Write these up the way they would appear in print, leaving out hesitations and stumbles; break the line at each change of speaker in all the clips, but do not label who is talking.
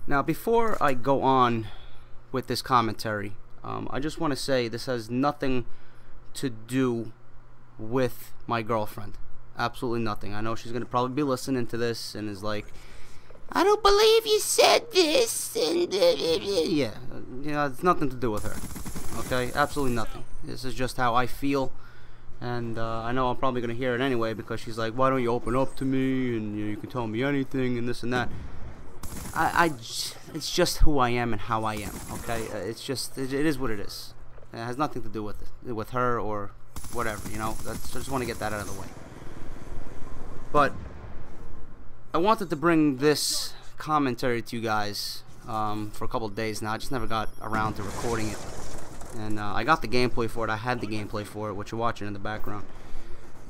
Now, before I go on with this commentary, I just want to say this has nothing to do with my girlfriend. Absolutely nothing. I know she's going to probably be listening to this and is like, I don't believe you said this, and yeah, you know, it's nothing to do with her, okay? Absolutely nothing. This is just how I feel, and I know I'm probably going to hear it anyway, because she's like, why don't you open up to me, and you can tell me anything, and this and that. It's just who I am and how I am, okay? It's just, it is what it is. It has nothing to do with her or whatever, you know? I just want to get that out of the way. But I wanted to bring this commentary to you guys for a couple of days now. I just never got around to recording it. And I got the gameplay for it. I had the gameplay for it, which you're watching in the background.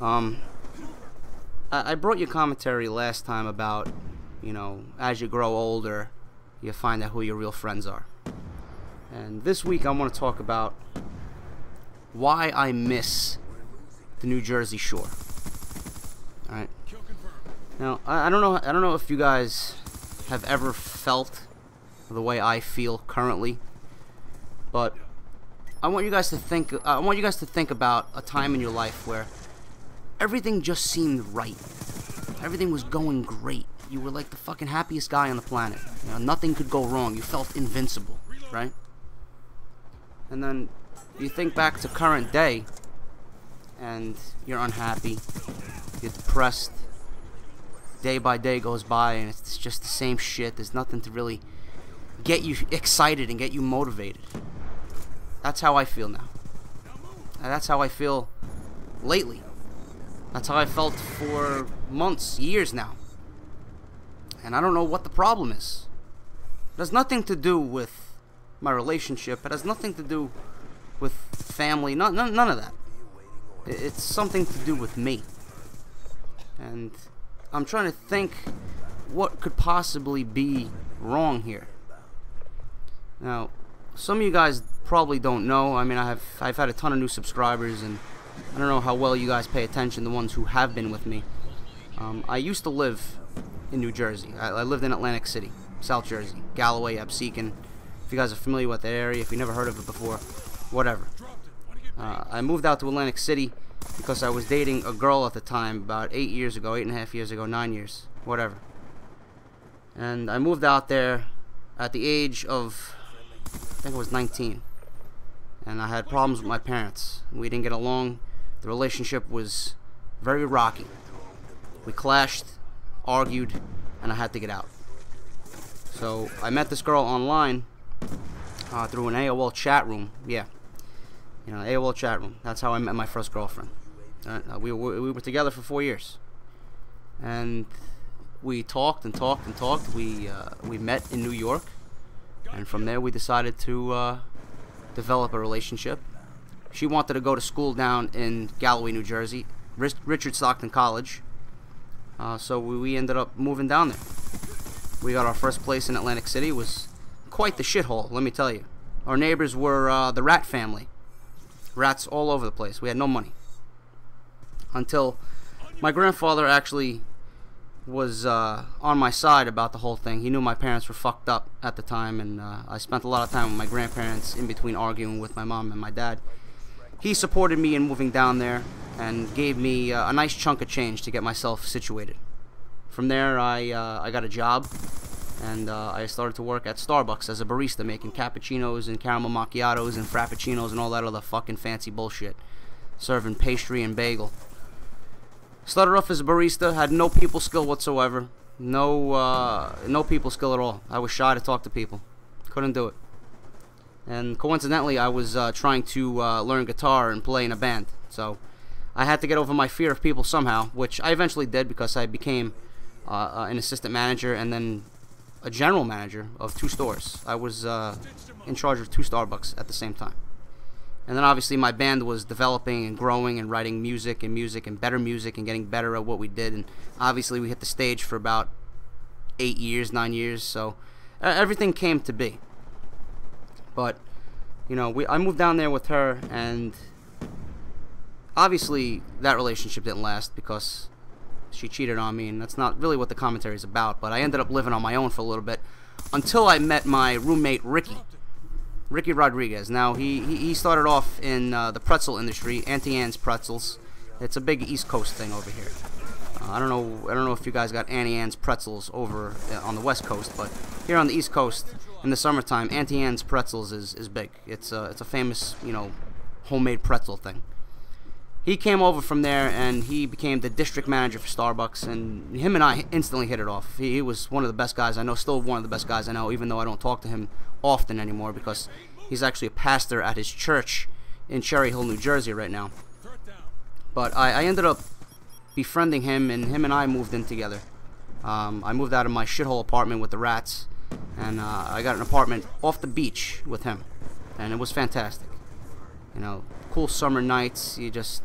I brought you commentary last time about, you know, as you grow older, you find out who your real friends are. And this week I want to talk about why I miss the New Jersey Shore. Alright. Now, I don't know if you guys have ever felt the way I feel currently, but I want you guys to think about a time in your life where everything just seemed right. Everything was going great. You were like the fucking happiest guy on the planet. You know, nothing could go wrong. You felt invincible, right? And then you think back to current day and you're unhappy, you're depressed. Day by day goes by and it's just the same shit. There's nothing to really get you excited and get you motivated. That's how I feel now. And that's how I feel lately. That's how I felt for months, years now. And I don't know what the problem is. It has nothing to do with my relationship. It has nothing to do with family. None of that. It's something to do with me. And I'm trying to think what could possibly be wrong here. Now, some of you guys probably don't know. I mean, I've had a ton of new subscribers, and I don't know how well you guys pay attention, the ones who have been with me. I used to live in New Jersey. I lived in Atlantic City, South Jersey, Galloway, Absecon. If you guys are familiar with that area, if you never heard of it before, whatever. I moved out to Atlantic City because I was dating a girl at the time about 8 years ago, 8.5 years ago, 9 years, whatever. And I moved out there at the age of, I think I was 19. And I had problems with my parents. We didn't get along. The relationship was very rocky. We clashed, argued, and I had to get out. So I met this girl online through an AOL chat room. Yeah, you know, AOL chat room. That's how I met my first girlfriend. We were together for 4 years, and we talked and talked and talked. We met in New York, and from there we decided to develop a relationship. She wanted to go to school down in Galloway, New Jersey, Richard Stockton College. So we ended up moving down there. We got our first place in Atlantic City. It was quite the shithole, let me tell you. Our neighbors were the rat family. Rats all over the place. We had no money. Until my grandfather actually was on my side about the whole thing. He knew my parents were fucked up at the time, and I spent a lot of time with my grandparents in between arguing with my mom and my dad. He supported me in moving down there and gave me a nice chunk of change to get myself situated. From there, I got a job, and I started to work at Starbucks as a barista, making cappuccinos and caramel macchiatos and frappuccinos and all that other fucking fancy bullshit, serving pastry and bagel. Started off as a barista, had no people skill whatsoever, no people skill at all. I was shy to talk to people, couldn't do it. And coincidentally, I was trying to learn guitar and play in a band, so I had to get over my fear of people somehow, which I eventually did because I became an assistant manager and then a general manager of 2 stores. I was in charge of 2 Starbucks at the same time. And then obviously my band was developing and growing and writing music and better music and getting better at what we did. And obviously we hit the stage for about 8 years, 9 years, so everything came to be. But, you know, I moved down there with her, and obviously that relationship didn't last because she cheated on me, and that's not really what the commentary is about. But I ended up living on my own for a little bit until I met my roommate Ricky Rodriguez. Now he started off in the pretzel industry, Auntie Anne's Pretzels. It's a big East Coast thing over here. I don't know if you guys got Auntie Anne's Pretzels over on the West Coast, but here on the East Coast in the summertime, Auntie Anne's Pretzels is big. It's a famous, you know, homemade pretzel thing. He came over from there, and he became the district manager for Starbucks, and him and I instantly hit it off. He was one of the best guys I know, still one of the best guys I know, even though I don't talk to him often anymore, because he's actually a pastor at his church in Cherry Hill, New Jersey right now. But I ended up befriending him, and him and I moved in together. I moved out of my shithole apartment with the rats, and I got an apartment off the beach with him, and it was fantastic. You know, cool summer nights, you just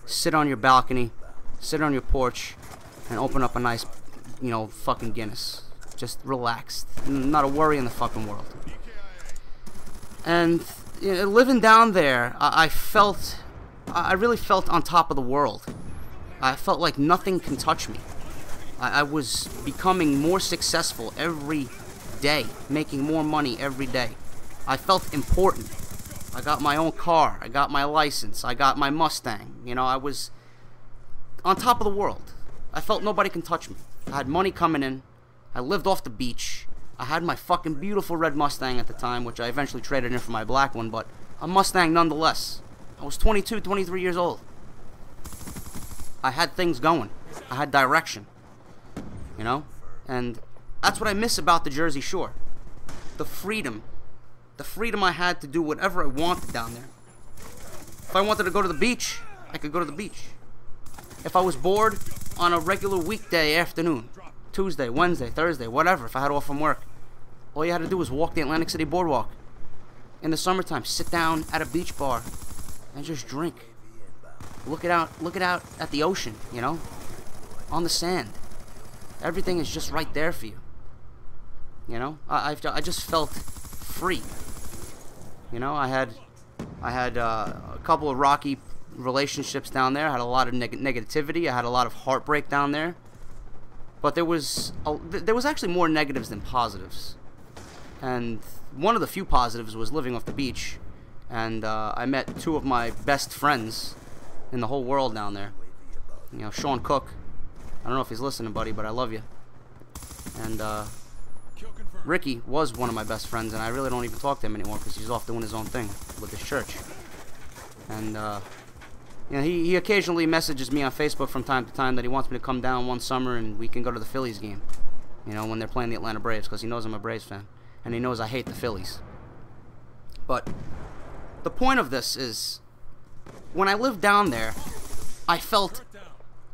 sit on your balcony, sit on your porch, and open up a nice, you know, fucking Guinness. Just relaxed, not a worry in the fucking world. And you know, living down there, I really felt on top of the world. I felt like nothing can touch me. I was becoming more successful every day, making more money every day. I felt important. I got my own car. I got my license. I got my Mustang. You know, I was on top of the world. I felt nobody can touch me. I had money coming in. I lived off the beach. I had my fucking beautiful red Mustang at the time, which I eventually traded in for my black one, but a Mustang nonetheless. I was 22, 23 years old. I had things going. I had direction. You know? And that's what I miss about the Jersey Shore. The freedom. The freedom I had to do whatever I wanted down there. If I wanted to go to the beach, I could go to the beach. If I was bored on a regular weekday afternoon, Tuesday, Wednesday, Thursday, whatever, if I had off from work, all you had to do was walk the Atlantic City Boardwalk. In the summertime, sit down at a beach bar and just drink. Look it out at the ocean, you know, on the sand. Everything is just right there for you. You know, I just felt free. You know, I had a couple of rocky relationships down there. I had a lot of negativity. I had a lot of heartbreak down there. But there was actually more negatives than positives. And one of the few positives was living off the beach. And I met two of my best friends in the whole world down there. You know, Sean Cook. I don't know if he's listening, buddy, but I love you. And Ricky was one of my best friends, and I really don't even talk to him anymore because he's off doing his own thing with his church. And you know, he occasionally messages me on Facebook from time to time that he wants me to come down one summer and we can go to the Phillies game. You know, when they're playing the Atlanta Braves, because he knows I'm a Braves fan, and he knows I hate the Phillies. But the point of this is, when I lived down there, I felt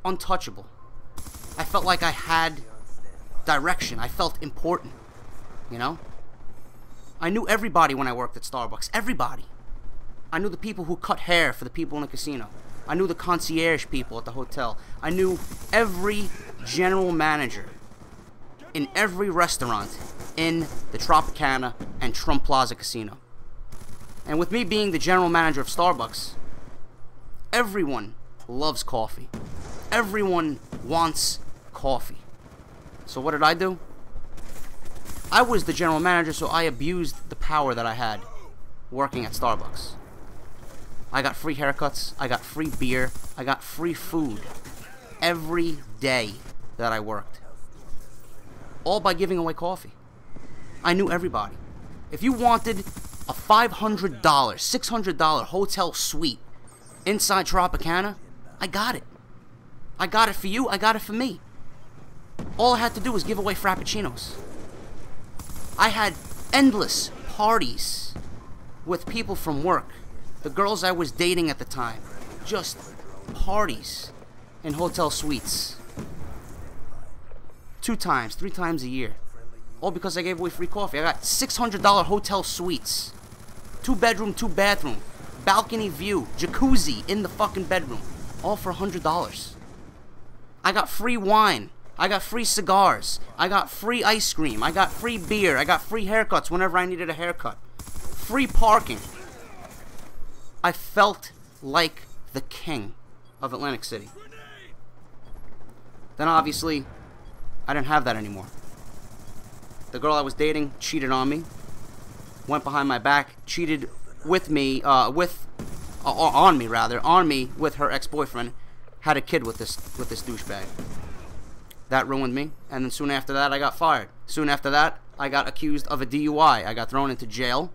untouchable. I felt like I had direction. I felt important. You know? I knew everybody when I worked at Starbucks. Everybody. I knew the people who cut hair for the people in the casino. I knew the concierge people at the hotel. I knew every general manager in every restaurant in the Tropicana and Trump Plaza Casino. And with me being the general manager of Starbucks, everyone loves coffee. Everyone wants coffee. So what did I do? I was the general manager, so I abused the power that I had working at Starbucks. I got free haircuts, I got free beer, I got free food every day that I worked. All by giving away coffee. I knew everybody. If you wanted a $500, $600 hotel suite inside Tropicana, I got it. I got it for you, I got it for me. All I had to do was give away Frappuccinos. I had endless parties with people from work, the girls I was dating at the time, just parties in hotel suites. 2 times, 3 times a year. All because I gave away free coffee. I got $600 hotel suites. 2 bedroom, 2 bathroom, balcony view, jacuzzi in the fucking bedroom. All for $100. I got free wine. I got free cigars. I got free ice cream. I got free beer. I got free haircuts whenever I needed a haircut. Free parking. I felt like the king of Atlantic City. Then obviously, I didn't have that anymore. The girl I was dating cheated on me, went behind my back, cheated with me, on me with her ex-boyfriend, had a kid with this douchebag. That ruined me, and then soon after that, I got fired. Soon after that, I got accused of a DUI. I got thrown into jail,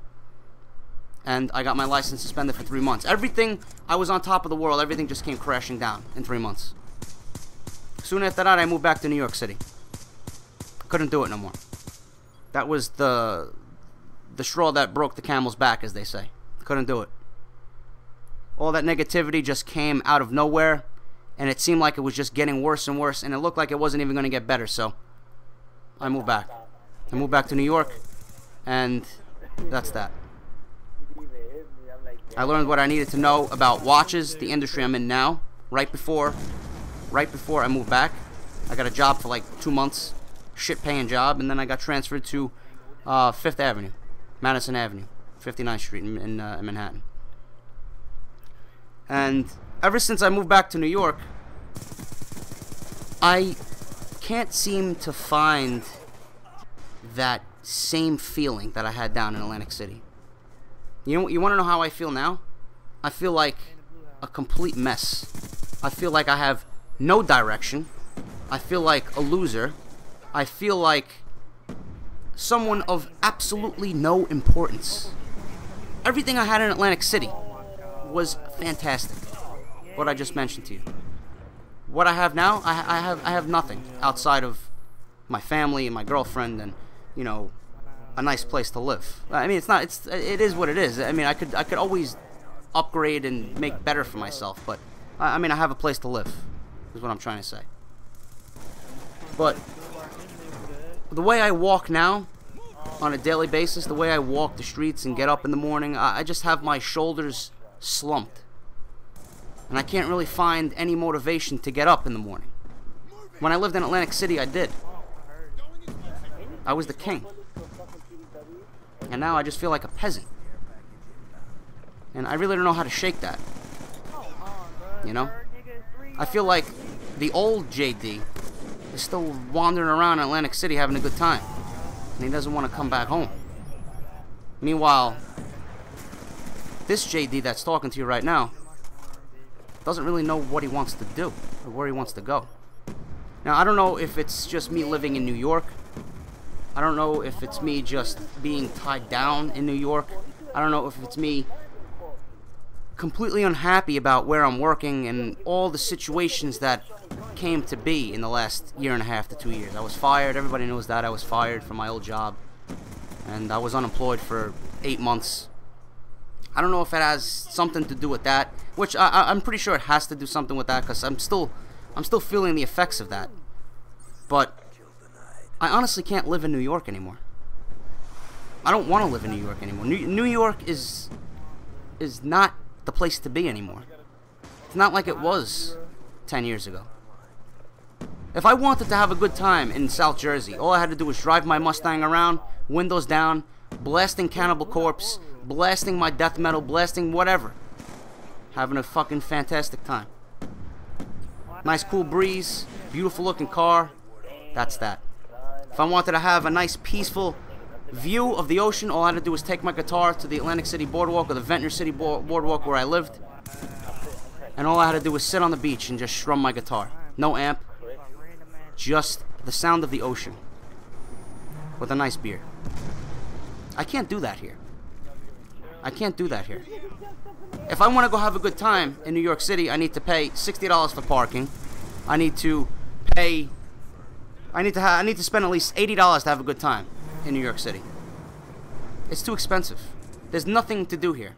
and I got my license suspended for 3 months. Everything, I was on top of the world. Everything just came crashing down in 3 months. Soon after that, I moved back to New York City. Couldn't do it no more. That was the straw that broke the camel's back, as they say. Couldn't do it. All that negativity just came out of nowhere, and it seemed like it was just getting worse and worse, and it looked like it wasn't even going to get better, so I moved back. I moved back to New York, and that's that. I learned what I needed to know about watches, the industry I'm in now, right before I moved back. I got a job for like 2 months, shit-paying job, and then I got transferred to 5th Avenue, Madison Avenue, 59th Street in Manhattan. And ever since I moved back to New York, I can't seem to find that same feeling that I had down in Atlantic City. You want to know how I feel now? I feel like a complete mess. I feel like I have no direction. I feel like a loser. I feel like someone of absolutely no importance. Everything I had in Atlantic City was fantastic. What I just mentioned to you. What I have now, I have nothing outside of my family and my girlfriend and, you know, a nice place to live. I mean, it is what it is. I mean, I could always upgrade and make better for myself, but I mean, I have a place to live, is what I'm trying to say. But the way I walk now, on a daily basis, the way I walk the streets and get up in the morning, I just have my shoulders slumped. And I can't really find any motivation to get up in the morning. When I lived in Atlantic City, I did. I was the king. And now I just feel like a peasant. And I really don't know how to shake that. You know? I feel like the old JD is still wandering around Atlantic City having a good time. And he doesn't want to come back home. Meanwhile, this JD that's talking to you right now doesn't really know what he wants to do or where he wants to go. Now, I don't know if it's just me living in New York. I don't know if it's me just being tied down in New York. I don't know if it's me completely unhappy about where I'm working and all the situations that came to be in the last 1.5 to 2 years. I was fired. Everybody knows that. I was fired from my old job. And I was unemployed for 8 months. I don't know if it has something to do with that, which I'm pretty sure it has to do something with that, because I'm still feeling the effects of that. But I honestly can't live in New York anymore. I don't want to live in New York anymore. New York is not the place to be anymore. It's not like it was 10 years ago. If I wanted to have a good time in South Jersey, all I had to do was drive my Mustang around, windows down, blasting Cannibal Corpse, blasting my death metal, blasting whatever. Having a fucking fantastic time. Nice cool breeze, beautiful looking car. That's that. If I wanted to have a nice peaceful view of the ocean, all I had to do was take my guitar to the Atlantic City Boardwalk or the Ventnor City Boardwalk where I lived. And all I had to do was sit on the beach and just strum my guitar. No amp. Just the sound of the ocean. With a nice beer. I can't do that here. I can't do that here. If I want to go have a good time in New York City, I need to pay $60 for parking. I need to pay... I need to spend at least $80 to have a good time in New York City. It's too expensive. There's nothing to do here.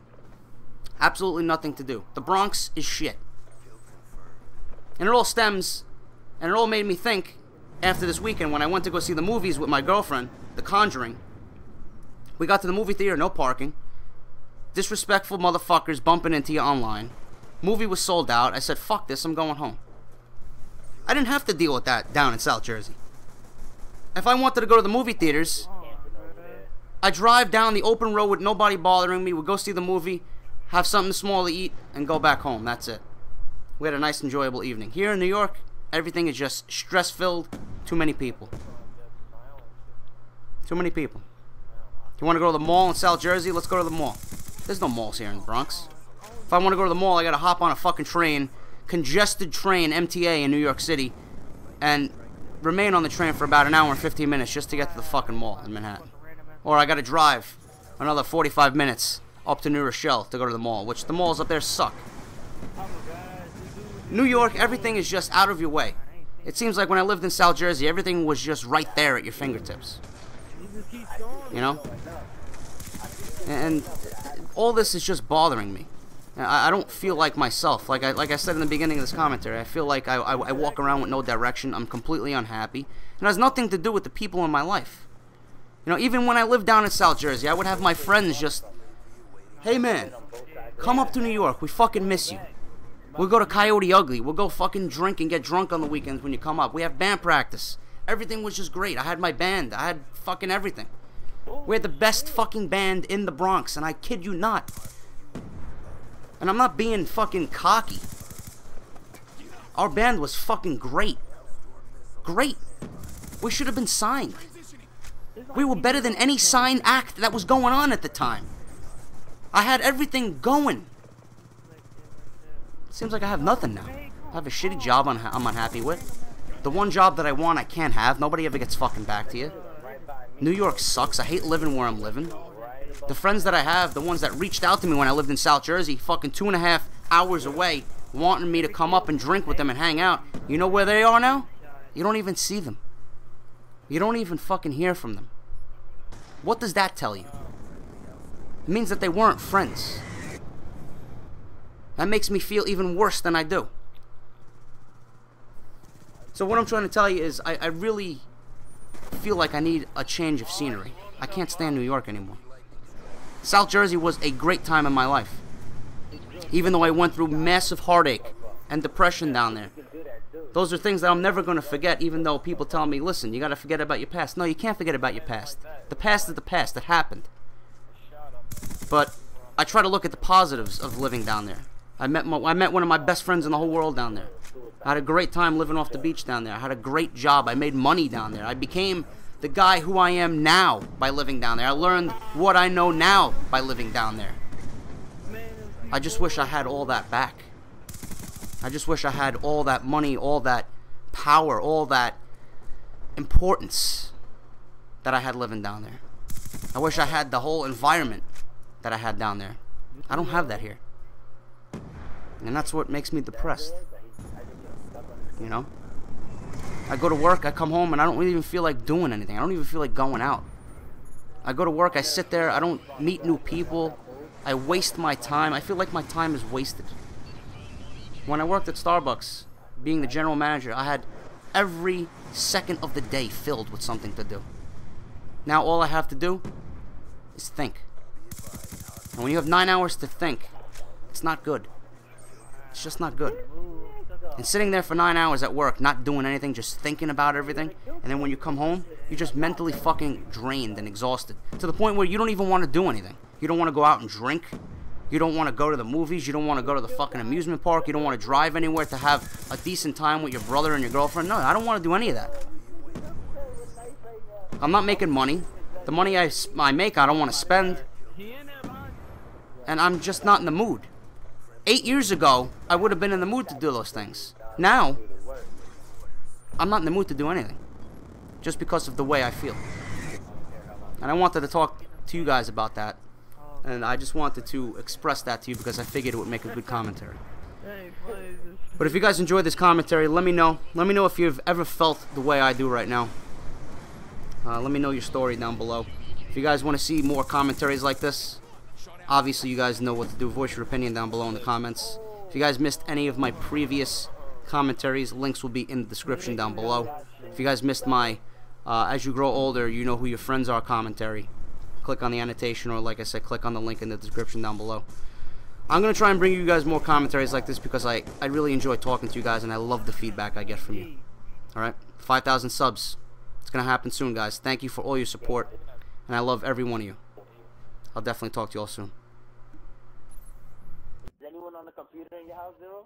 Absolutely nothing to do. The Bronx is shit. And it all stems, and it all made me think, after this weekend when I went to go see the movies with my girlfriend, The Conjuring. We got to the movie theater, no parking. Disrespectful motherfuckers bumping into you online. Movie was sold out. I said, fuck this, I'm going home. I didn't have to deal with that down in South Jersey. If I wanted to go to the movie theaters, I drive down the open road with nobody bothering me. We go see the movie, have something small to eat, and go back home. That's it. We had a nice, enjoyable evening. Here in New York, Everything is just stress-filled. Too many people. Too many people. You want to go to the mall in South Jersey? Let's go to the mall. There's no malls here in the Bronx. If I want to go to the mall, I gotta hop on a fucking train, congested train, MTA in New York City, and remain on the train for about an hour and 15 minutes just to get to the fucking mall in Manhattan. Or I gotta drive another 45 minutes up to New Rochelle to go to the mall, which the malls up there suck. New York, everything is just out of your way. It seems like when I lived in South Jersey, everything was just right there at your fingertips. You know? And all this is just bothering me. I don't feel like myself. Like I said in the beginning of this commentary, I feel like I walk around with no direction. I'm completely unhappy. And it has nothing to do with the people in my life. You know, even when I lived down in South Jersey, I would have my friends just, hey man, come up to New York. We fucking miss you. We'll go to Coyote Ugly. We'll go fucking drink and get drunk on the weekends when you come up. We have band practice. Everything was just great. I had my band. I had fucking everything. We had the best fucking band in the Bronx, and I kid you not. And I'm not being fucking cocky. Our band was fucking great. Great. We should have been signed. We were better than any signed act that was going on at the time. I had everything going. Seems like I have nothing now. I have a shitty job I'm unhappy with. The one job that I want I can't have. Nobody ever gets fucking back to you. New York sucks. I hate living where I'm living. The friends that I have, the ones that reached out to me when I lived in South Jersey, fucking 2.5 hours away, wanting me to come up and drink with them and hang out. You know where they are now? You don't even see them. You don't even fucking hear from them. What does that tell you? It means that they weren't friends. That makes me feel even worse than I do. So what I'm trying to tell you is I really feel like I need a change of scenery. I can't stand New York anymore. South Jersey was a great time in my life. Even though I went through massive heartache and depression down there. Those are things that I'm never going to forget, even though people tell me, listen, you got to forget about your past. No, you can't forget about your past. The past is the past. It happened. But I try to look at the positives of living down there. I met one of my best friends in the whole world down there. I had a great time living off the beach down there. I had a great job. I made money down there. I became the guy who I am now by living down there. I learned what I know now by living down there. I just wish I had all that back. I just wish I had all that money, all that power, all that importance that I had living down there. I wish I had the whole environment that I had down there. I don't have that here. And that's what makes me depressed. You know? I go to work, I come home, and I don't even feel like doing anything. I don't even feel like going out. I go to work, I sit there, I don't meet new people. I waste my time. I feel like my time is wasted. When I worked at Starbucks, being the general manager, I had every second of the day filled with something to do. Now all I have to do is think. And when you have 9 hours to think, it's not good. It's just not good. And sitting there for 9 hours at work, not doing anything, just thinking about everything, and then when you come home, you're just mentally fucking drained and exhausted. To the point where you don't even want to do anything. You don't want to go out and drink. You don't want to go to the movies. You don't want to go to the fucking amusement park. You don't want to drive anywhere to have a decent time with your brother and your girlfriend. No, I don't want to do any of that. I'm not making money. The money I make, I don't want to spend. And I'm just not in the mood. 8 years ago, I would have been in the mood to do those things. Now, I'm not in the mood to do anything. Just because of the way I feel. And I wanted to talk to you guys about that. And I just wanted to express that to you because I figured it would make a good commentary. But if you guys enjoyed this commentary, let me know. Let me know if you've ever felt the way I do right now. Let me know your story down below. If you guys want to see more commentaries like this, obviously you guys know what to do. Voice your opinion down below in the comments. If you guys missed any of my previous commentaries, links will be in the description down below. If you guys missed my As You Grow Older, You Know Who Your Friends Are commentary, click on the annotation, or like I said, click on the link in the description down below. I'm going to try and bring you guys more commentaries like this because I really enjoy talking to you guys and I love the feedback I get from you. Alright? 5,000 subs. It's going to happen soon, guys. Thank you for all your support, and I love every one of you. I'll definitely talk to you all soon.
Is anyone on the computer in your house, Zero?